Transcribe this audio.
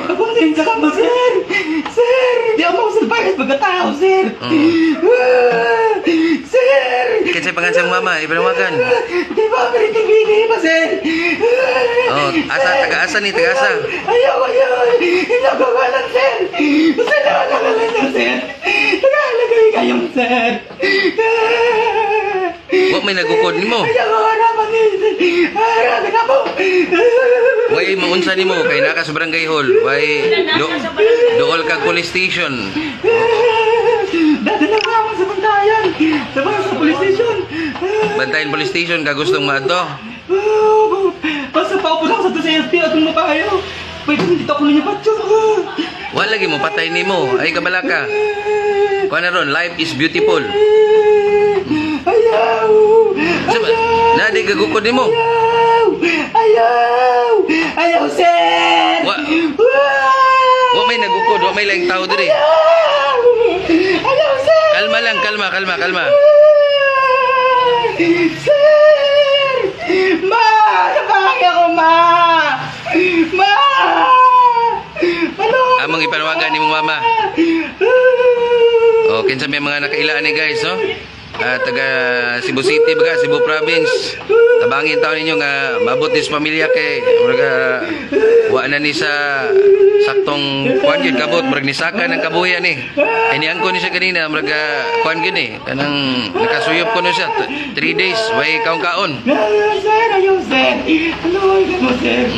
mo. Pasensya ka po, sir. Sir, di ako magsalbayas pagkatao, sir. Sir. Kinsay pangalan sa mama, ipanawagan. Di ba, pinitibigay pa, sir. Oh, taga-asa ni, taga-asa. Ayaw. Hindi ko alam, sir. Basta nakalagalan niyo, sir. Nakalagay kayong, sir. Wa may nagukod nimo. Ayaw ko naman, sir. Harapin na po. Way maunsa nimo kay naka sa barangay hall. Way dool kag police station. Dadala ka ako sa bantayan. Sa police station. Bantayan police station ka gustong maadto. Basta paupo lang sa TCSP at kung mapahayo. Pwede dito ako ninyo batyo. Wa lagi mo patay nimo. Ay kabalaka. Kuha na ron, life is beautiful. Ayaw. Na di gagukod nimo. Ayaw, sir. Wa may nagukod, wa may laing tao diri. Ayaw, sir. Kalma lang, kalma. Sir! Ma! Nabaki ako, ma! Ma! Ano? Among ipanawagan ni mong mama. Oh, kinsa may mga nakailaan ni guys, no? Taga Cebu City baga, Cebu Province. Tabangin taon ninyo nga maabot dis pamilya kay murag wa na ni sa saktong kuan gyud kabot murag nisaka ng kabuya ni. Ay niangko ni siya kanina murag kuan gyud ni kanang nakasuyop ko no siya 3 days way kaon-kaon. Sir, ayaw, sir. Ano, sir?